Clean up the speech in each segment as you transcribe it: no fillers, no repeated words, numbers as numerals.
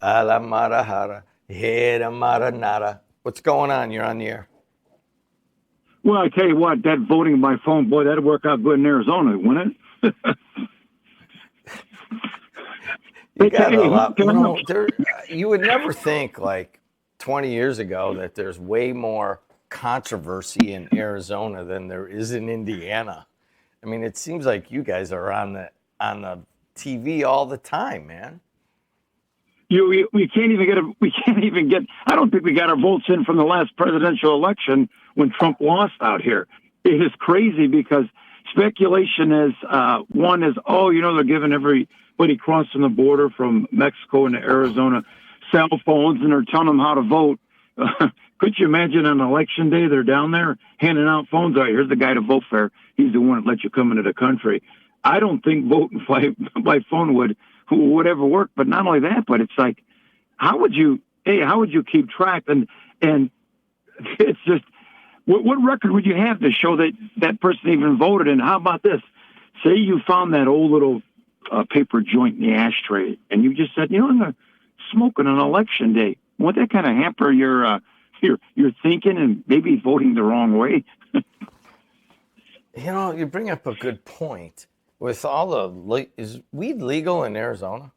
A la marahara, hera maranara. What's going on? You're on the air. Well, I tell you what, that voting by phone, boy, that'd work out good in Arizona, wouldn't it? You got a lot. You know, you would never think like 20 years ago that there's way more controversy in Arizona than there is in Indiana. I mean, it seems like you guys are on the TV all the time, man. We can't even get. I don't think we got our votes in from the last presidential election when Trump lost out here. It is crazy because speculation is one is, they're giving everybody crossing the border from Mexico into Arizona cell phones and they're telling them how to vote. Could you imagine on election day they're down there handing out phones? All right, here's the guy to vote for. He's the one that lets you come into the country. I don't think voting by phone would ever work. But not only that, but it's like, how would you keep track? And it's just, what record would you have to show that person even voted? And how about this? Say you found that old little paper joint in the ashtray, and you just said, I'm going to smoke on an election day. Won't that kind of hamper your thinking and maybe voting the wrong way? You bring up a good point. With all is weed legal in Arizona?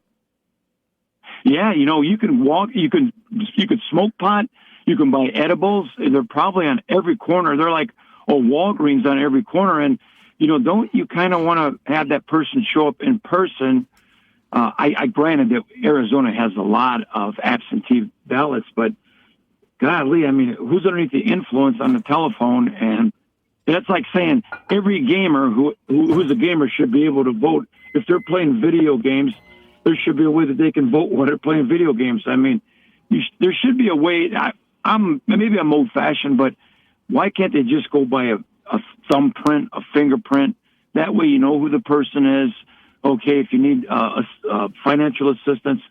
Yeah, you can walk, you can smoke pot, you can buy edibles. They're probably on every corner. They're like Walgreens on every corner. And don't you kind of want to have that person show up in person? I granted that Arizona has a lot of absentee ballots, but golly, I mean, who's underneath the influence on the telephone? And that's like saying every gamer who's a gamer should be able to vote. If they're playing video games, there should be a way that they can vote when they're playing video games. I mean, there should be a way. Maybe I'm old-fashioned, but why can't they just go by a thumbprint, a fingerprint? That way you know who the person is. Okay, if you need financial assistance,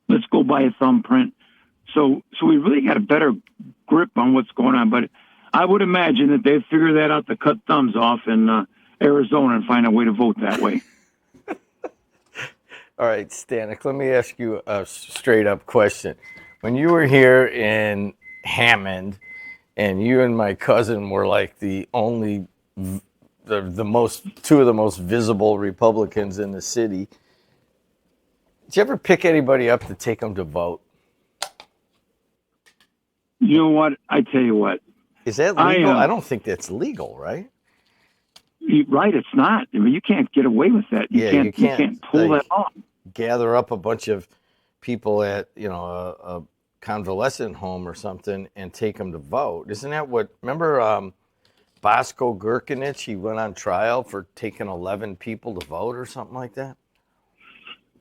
let's go by a thumbprint. So we really got a better grip on what's going on. But I would imagine that they figure that out to cut thumbs off in Arizona and find a way to vote that way. All right, Stanek, let me ask you a straight-up question. When you were here in Hammond, and you and my cousin were like the only, two of the most visible Republicans in the city, did you ever pick anybody up to take them to vote? You know what? I tell you what. Is that legal? I don't think that's legal, right? Right, it's not. I mean, you can't get away with that. You can't pull that off. Gather up a bunch of people at a convalescent home or something and take them to vote. Isn't that what? Remember Bosco Gurkinich? He went on trial for taking 11 people to vote or something like that.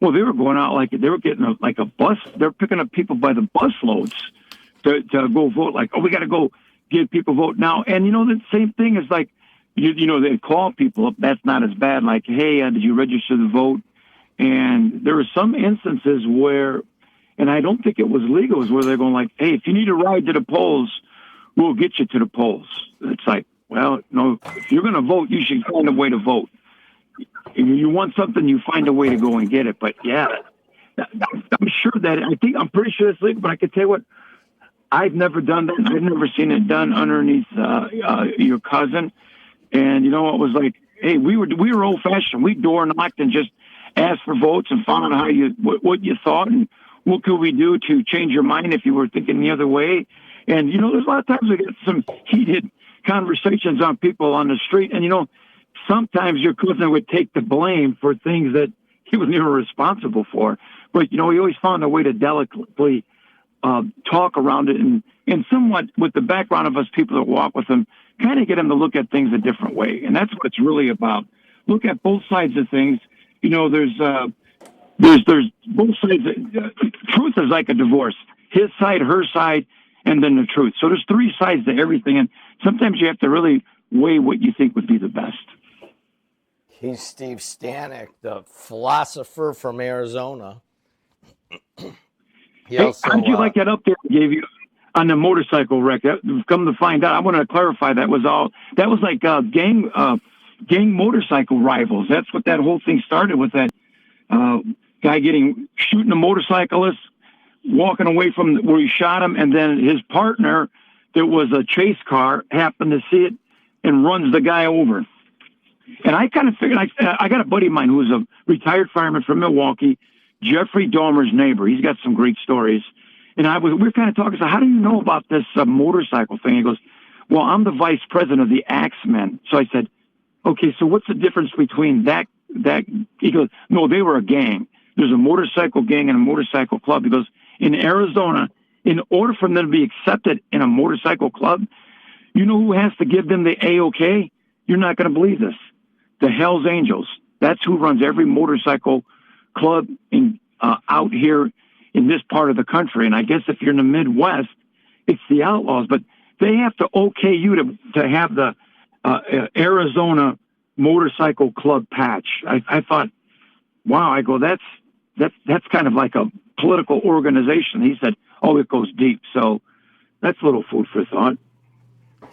Well, they were going out like they were getting a bus. They're picking up people by the bus loads to go vote. Like, we got to go get people vote now. And the same thing is like, they call people up. That's not as bad. Like, hey, did you register to vote? And there were some instances where, and I don't think it was legal, is where they're going like, hey, if you need a ride to the polls, we'll get you to the polls. It's like, well, no, if you're going to vote, you should find a way to vote. If you want something, you find a way to go and get it. But yeah, I'm pretty sure it's legal, but I can tell you what, I've never done that. I've never seen it done underneath your cousin. And it was like, hey, we were old fashioned. We door knocked and just asked for votes and found out what you thought and what could we do to change your mind if you were thinking the other way. And there's a lot of times we get some heated conversations on people on the street, and sometimes your cousin would take the blame for things that he was never responsible for. But he always found a way to delicately talk around it, and somewhat with the background of us people that walk with him, kind of get him to look at things a different way. And that's what it's really about. Look at both sides of things. There's both sides. Truth is like a divorce. His side, her side, and then the truth. So there's three sides to everything. And sometimes you have to really weigh what you think would be the best. He's Steve Stanek, the philosopher from Arizona. How'd you like that up there I gave you on the motorcycle wreck? Come to find out, I want to clarify that was like gang motorcycle rivals. That's what that whole thing started with, that guy shooting a motorcyclist, walking away from where he shot him, and then his partner, that was a chase car, happened to see it and runs the guy over. And I kind of figured, I got a buddy of mine who's a retired fireman from Milwaukee, Jeffrey Dahmer's neighbor. He's got some great stories. And we were kind of talking, so how do you know about this motorcycle thing? He goes, well, I'm the vice president of the Axemen. So I said, okay, so what's the difference between that? He goes, no, they were a gang. There's a motorcycle gang and a motorcycle club. He goes, in Arizona, in order for them to be accepted in a motorcycle club, you know who has to give them the A-OK? You're not going to believe this. The Hells Angels. That's who runs every motorcycle club out here in this part of the country. And I guess if you're in the Midwest, it's the Outlaws. But they have to okay you to have the Arizona Motorcycle Club patch. I thought, wow. I go, that's kind of like a political organization. He said, oh, it goes deep. So that's a little food for thought.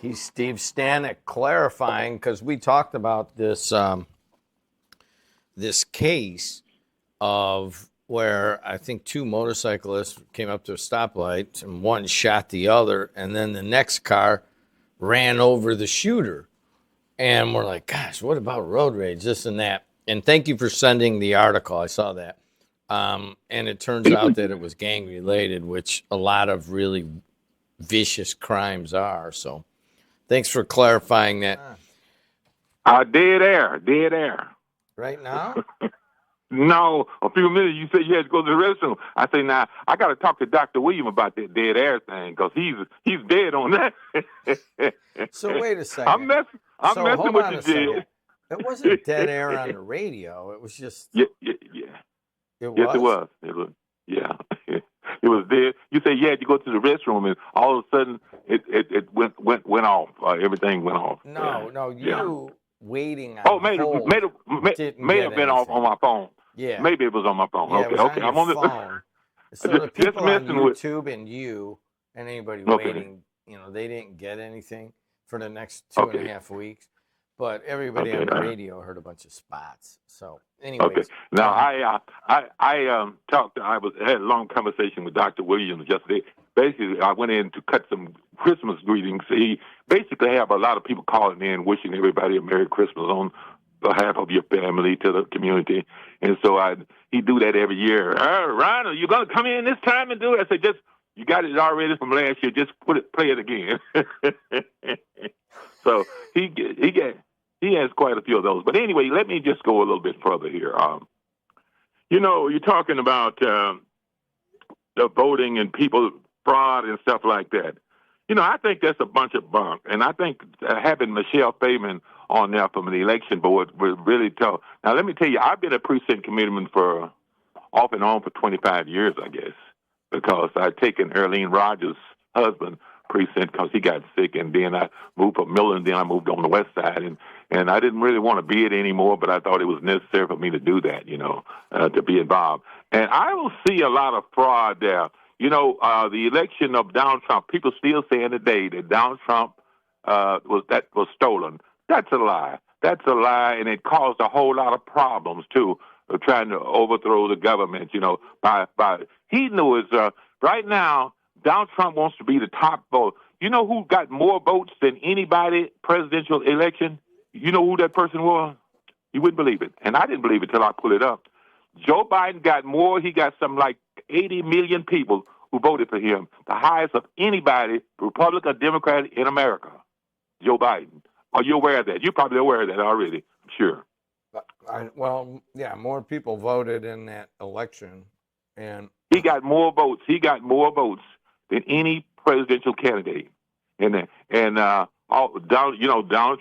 He's Steve Stanek clarifying, because we talked about this this case of where I think two motorcyclists came up to a stoplight and one shot the other, and then the next car ran over the shooter. And we're like, gosh, what about road rage, this and that? And thank you for sending the article. I saw that. And it turns out that it was gang related, which a lot of really vicious crimes are. So thanks for clarifying that. Dead air. Right now? No, a few minutes you said you had to go to the restroom. I say, now, I got to talk to Dr. William about that dead air thing, because he's dead on that. So wait a second. I'm messing with you, Jed. It wasn't dead air on the radio. It was just... Yeah. It was? Yes, it was. Yeah. It was dead. You say you had to go to the restroom, and all of a sudden it went off. Everything went off. You waiting on may have been off on my phone. Yeah. Maybe it was on my phone. Yeah, okay. I'm on the phone. So the people on YouTube and you and anybody waiting, they didn't get anything for the next 2.5 weeks. But everybody on the radio heard a bunch of spots. So, anyways. Okay. Now, I had a long conversation with Dr. Williams yesterday. Basically, I went in to cut some Christmas greetings. He basically have a lot of people calling in, wishing everybody a Merry Christmas on behalf of your family to the community. And so he do that every year. Ron, are you going to come in this time and do it? I said, you got it already from last year. Just play it again. So he has quite a few of those. But anyway, let me just go a little bit further here. You're talking about the voting and people fraud and stuff like that. I think that's a bunch of bunk. And I think having Michelle Fairman on there from the election board was really tough. Now, let me tell you, I've been a precinct committeeman for off and on for 25 years, I guess, because I'd taken Earlene Rogers' husband precinct because he got sick, and then I moved from Miller, and then I moved on the west side, and I didn't really want to be it anymore, but I thought it was necessary for me to do that, to be involved. And I will see a lot of fraud there. The election of Donald Trump, people still saying today that Donald Trump was stolen. That's a lie. That's a lie, and it caused a whole lot of problems too, trying to overthrow the government. By he knew right now. Donald Trump wants to be the top vote. You know who got more votes than anybody presidential election? You know who that person was? You wouldn't believe it. And I didn't believe it till I pulled it up. Joe Biden got more. He got something like 80 million people who voted for him, the highest of anybody, Republican or Democrat in America. Joe Biden. Are you aware of that? You're probably aware of that already, I'm sure. More people voted in that election. And he got more votes. Than any presidential candidate, Donald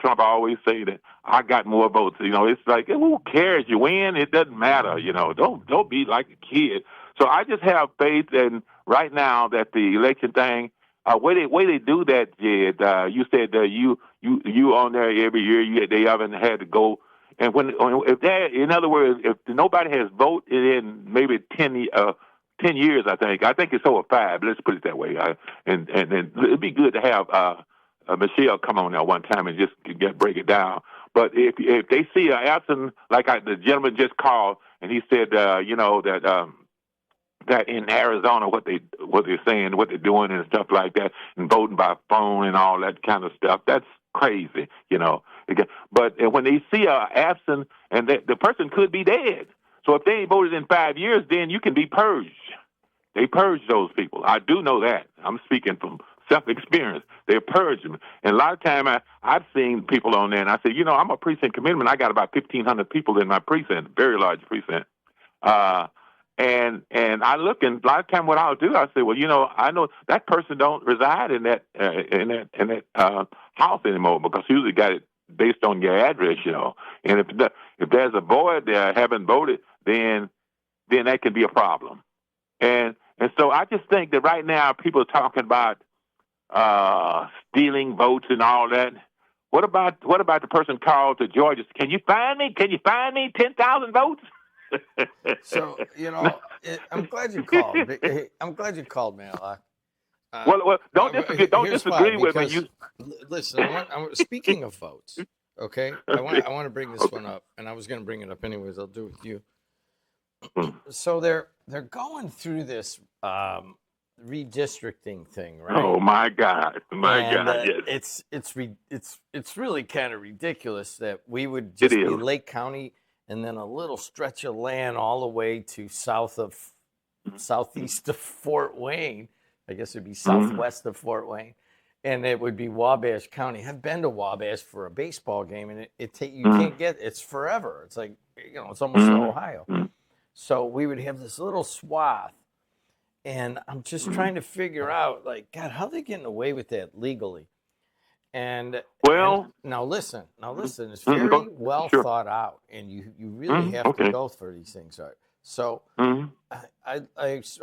Trump. I always say that I got more votes. It's like, who cares? You win, it doesn't matter. Don't be like a kid. So I just have faith in right now that the election thing, way they do that, Jed. You said you on there every year. They haven't had to go. And in other words, if nobody has voted in maybe 10 years, I think it's over 5. Let's put it that way. And it'd be good to have Michelle come on there one time and just break it down. But if they see an absent, like the gentleman just called, and he said, that that in Arizona, what they're saying, what they're doing, and stuff like that, and voting by phone and all that kind of stuff. That's crazy, you know. But when they see a absent, and the person could be dead, so if they ain't voted in 5 years, then you can be purged. They purge those people. I do know that. I'm speaking from self-experience. They purge them. And a lot of time I've seen people on there, and I say, you know, I'm a precinct committeeman. I got about 1,500 people in my precinct, very large precinct. And I look, and a lot of time what I'll do, I say, well, you know, I know that person don't reside in that house anymore, because you usually got it based on your address, you know. And if there's a void there haven't voted, then that can be a problem. And so I just think that right now people are talking about stealing votes and all that. What about the person called to Georgia? Can you find me 10,000 votes? So, you know, I'm glad you called. I'm glad you called, Matlock. Well, don't disagree with me. Listen, speaking of votes, okay? I want to bring this one up, and I was going to bring it up anyways. I'll do it with you. So they're going through this redistricting thing, right? Oh my God, yes. It's really kind of ridiculous that we would just be Lake County and then a little stretch of land all the way to southeast of Fort Wayne. I guess it'd be southwest of Fort Wayne, and it would be Wabash County. I've been to Wabash for a baseball game, and you can't get it's forever. It's like, you know, it's almost Ohio. So we would have this little swath, and I'm just trying to figure out, like, God, how are they getting away with that legally? And now listen, it's very well thought out, and you really have to go for these things. Right? So I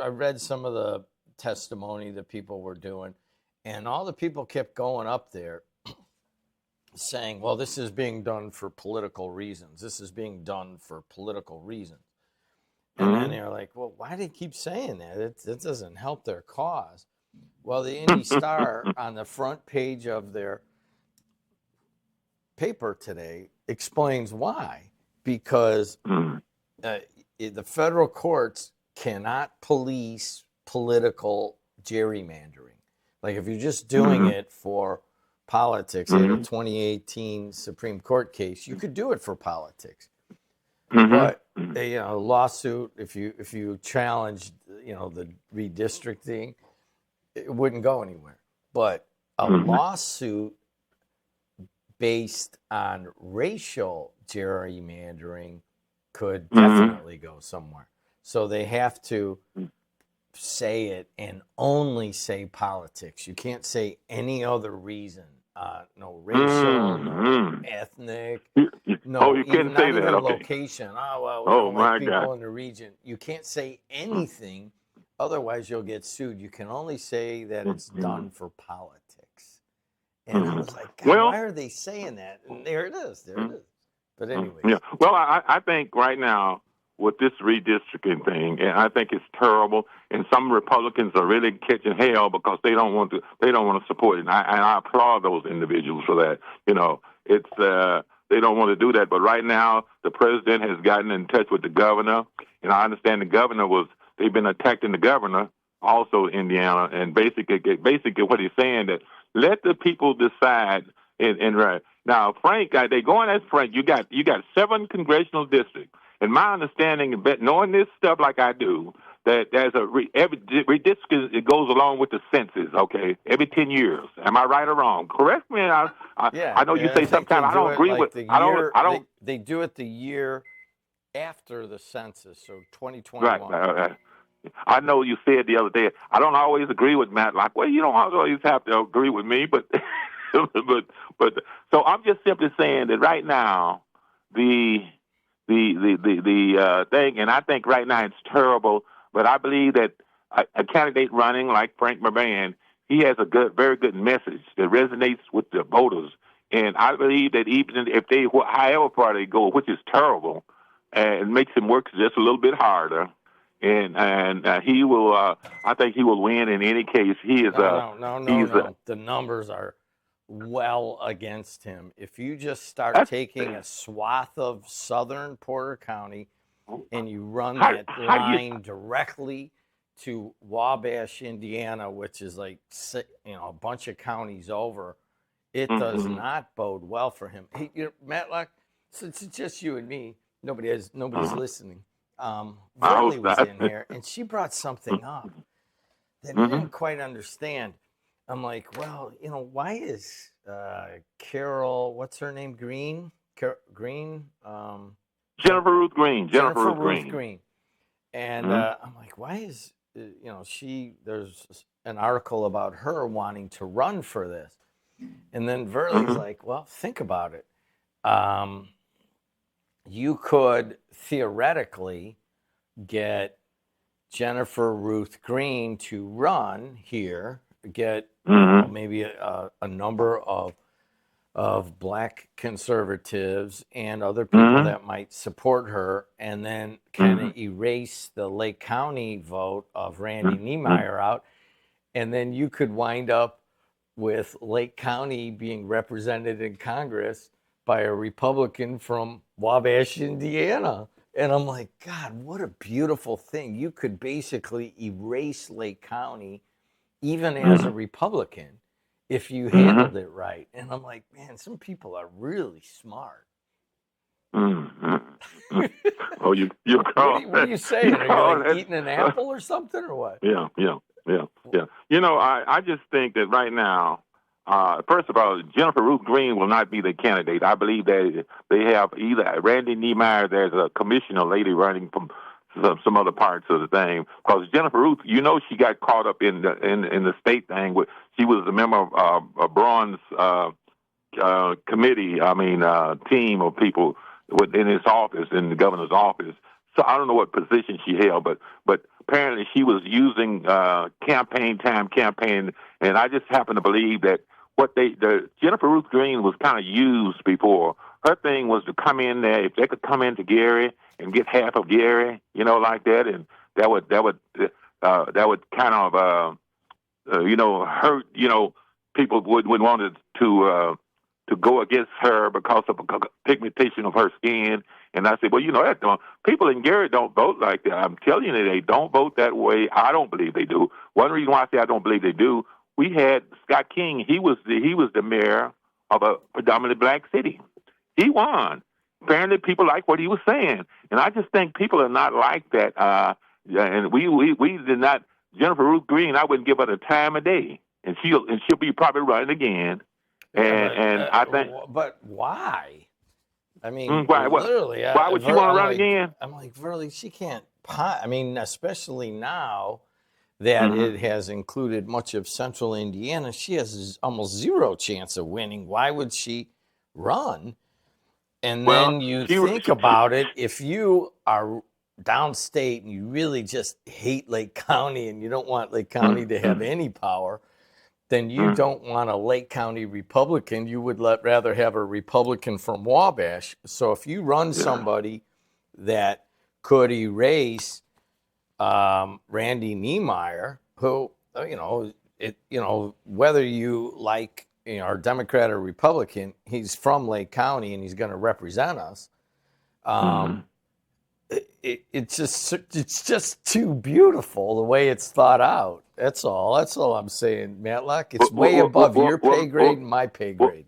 read some of the testimony that people were doing, and all the people kept going up there saying, well, this is being done for political reasons. This is being done for political reasons. And then they're like, well, why do they keep saying that? It doesn't help their cause. Well, the Indy Star on the front page of their paper today explains why. Because the federal courts cannot police political gerrymandering. Like if you're just doing it for politics, in a 2018 Supreme Court case, you could do it for politics. But a lawsuit, if you challenged, the redistricting, it wouldn't go anywhere. But a lawsuit based on racial gerrymandering could definitely go somewhere. So they have to say it and only say politics. You can't say any other reason. No racial, no ethnic, no, you can't say that. Okay. Location. Oh, my people God. In the region. You can't say anything, otherwise you'll get sued. You can only say that it's done for politics. And I was like, God, why are they saying that? And there it is. But anyway. Yeah. Well, I think right now with this redistricting thing, and I think it's terrible. And some Republicans are really catching hell because they don't want to support it. And I applaud those individuals for that. It's they don't want to do that. But right now, the president has gotten in touch with the governor, and I understand the governor they've been attacking the governor, also Indiana, and basically what he's saying that let the people decide. And right now, Frank, they going as Frank. You got 7 congressional districts. And my understanding, knowing this stuff like I do, that there's every redistricting, it goes along with the census, okay? Every 10 years. Am I right or wrong? Correct me. I know you say sometimes I don't agree with. I don't. They do it the year after the census, so 2021. Right. I know you said the other day. I don't always agree with Matlock. Well, you don't always have to agree with me, but but so I'm just simply saying that right now the thing, and I think right now it's terrible, but I believe that a candidate running like Frank Merban, he has a very good message that resonates with the voters. And I believe that even if however far they go, which is terrible, it makes him work just a little bit harder. And he will, I think he will win in any case. He is no. The numbers are well against him. If you just start taking a swath of southern Porter County and you run that line directly to Wabash, Indiana, which is like, a bunch of counties over, it does not bode well for him. Hey, Matlock, since it's just you and me, nobody's listening. I Verly hope was not. in here, and she brought something up that I didn't quite understand. I'm like, well, why is Carol, what's her name, Green? Green? Jennifer Ruth Green. Jennifer Ruth Green. And I'm like, why is, there's an article about her wanting to run for this. And then Verly's like, well, think about it. You could theoretically get Jennifer Ruth Green to run here, get maybe a number of black conservatives and other people that might support her, and then kind of erase the Lake County vote of Randy Niemeyer out. And then you could wind up with Lake County being represented in Congress by a Republican from Wabash, Indiana. And I'm like, God, what a beautiful thing. You could basically erase Lake County even as a Republican if you handled it right. And I'm like, man, some people are really smart. Oh, you call what are you saying? Are you like eating an apple or something, or what? Yeah. I just think that right now, first of all, Jennifer Ruth Green will not be the candidate. I believe that they have either Randy Niemeyer, there's a commissioner lady running from some other parts of the thing. Because Jennifer Ruth, she got caught up in the state thing. She was a member of Braun's committee. Team of people in his office, in the governor's office. So I don't know what position she held, but apparently she was using campaign, and I just happen to believe that Jennifer Ruth Green was kind of used before. Her thing was to come in there, if they could come into Gary and get half of Gary, like that, and that would kind of hurt. People would want to go against her because of the pigmentation of her skin. And I said, well, people in Gary don't vote like that. I'm telling you, they don't vote that way. I don't believe they do. One reason why I say I don't believe they do, we had Scott King. He was the mayor of a predominantly black city. He won. Apparently, people like what he was saying, and I just think people are not like that. And we did not. Jennifer Ruth Green, I wouldn't give her the time of day, and she'll be probably running again. And I think, but why? I mean, why literally, why would you want to run again? I'm like, really, she can't. I mean, especially now that it has included much of central Indiana, she has almost zero chance of winning. Why would she run? And then you think about it, if you are downstate and you really just hate Lake County and you don't want Lake County to have any power, then you don't want a Lake County Republican. You would rather have a Republican from Wabash. So if you run somebody that could erase Randy Niemeyer, who, whether you like, are Democrat or Republican, he's from Lake County and he's going to represent us. It's just too beautiful the way it's thought out. That's all I'm saying, Matlock. It's way above your pay grade and my pay grade.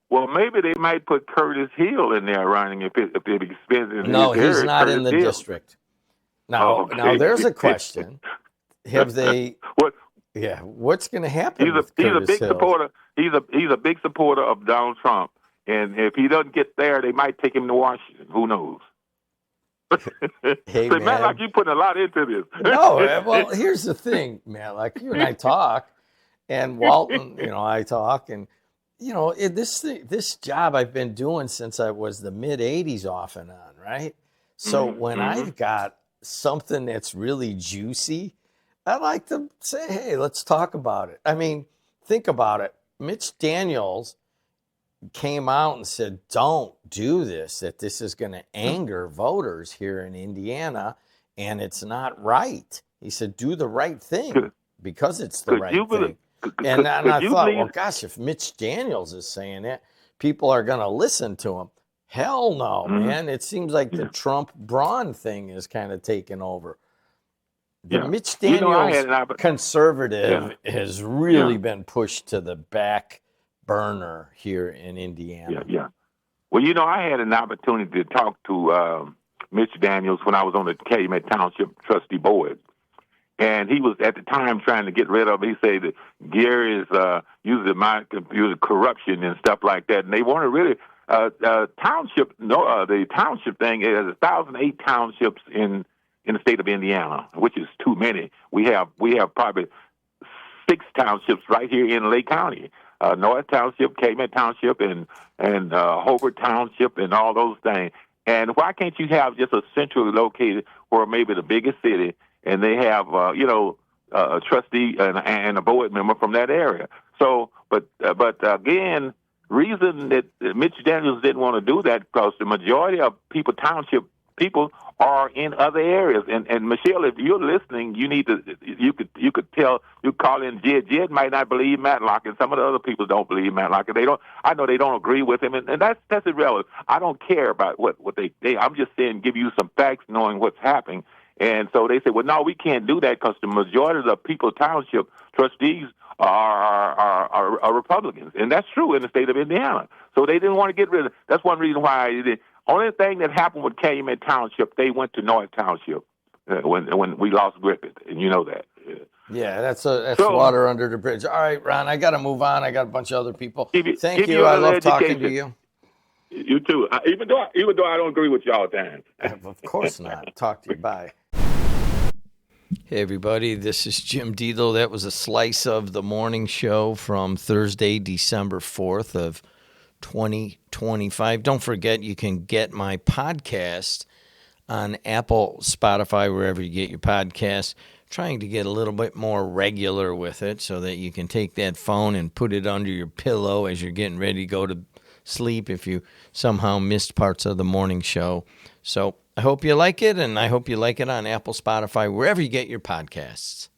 Well, maybe they might put Curtis Hill in there running if it expensive. No, he's not in the district. Now, there's a question. Have they? What? Yeah, what's going to happen? He's a big supporter. He's a big supporter of Donald Trump, and if he doesn't get there, they might take him to Washington. Who knows? Hey, so, man, Matlock, you putting a lot into this. No, well, here's the thing, Matlock. You and I talk, and Walton, I talk, and this job I've been doing since I was the mid '80s, off and on, right? So when I've got something that's really juicy, I like to say, hey, let's talk about it. I mean, think about it. Mitch Daniels came out and said, don't do this, that this is going to anger voters here in Indiana, and it's not right. He said, do the right thing because it's the right thing. And I thought, well, gosh, if Mitch Daniels is saying it, people are going to listen to him. Hell no, man. It seems like the Trump-Braun thing is kind of taken over. The Yeah. Mitch You know, I Daniels had an opportunity. conservative has really Yeah. been pushed to the back burner here in Indiana. Yeah. Well, you know, I had an opportunity to talk to Mitch Daniels when I was on the Calumet Township trustee board. And he was at the time trying to get rid of. He said that Gary is using my computer corruption and stuff like that. And they wanted really township. No, the township thing is 1,008 townships in the state of Indiana, which is too many. We have probably 6 townships right here in Lake County. North Township, Calumet Township, and Hobart Township, and all those things. And why can't you have just a centrally located, or maybe the biggest city, and they have a trustee and a board member from that area? So, but again, reason that Mitch Daniels didn't want to do that because the majority of township people are in other areas. And Michelle, if you're listening, you could call in Jed. Jed might not believe Matlock, and some of the other people don't believe Matlock. And I know they don't agree with him, and that's irrelevant. I don't care about what they I'm just saying, give you some facts knowing what's happening. And so they said, well, no, we can't do that because the majority of the people township trustees are Republicans. And that's true in the state of Indiana. So they didn't want to get rid of it. That's one reason why the only thing that happened with Calumet Township, they went to North Township when we lost Griffith, and you know that. Yeah, that's water under the bridge. All right, Ron, I got to move on. I got a bunch of other people. Thank you. I love talking to you. You too. Even though I don't agree with y'all, Dan. Of course not. Talk to you. Bye. Hey, everybody. This is Jim Delo. That was a slice of the morning show from Thursday, December 4th of 2025. Don't forget, you can get my podcast on Apple, Spotify, wherever you get your podcasts. Trying to get a little bit more regular with it so that you can take that phone and put it under your pillow as you're getting ready to go to sleep if you somehow missed parts of the morning show. So I hope you like it, and I hope you like it on Apple, Spotify, wherever you get your podcasts.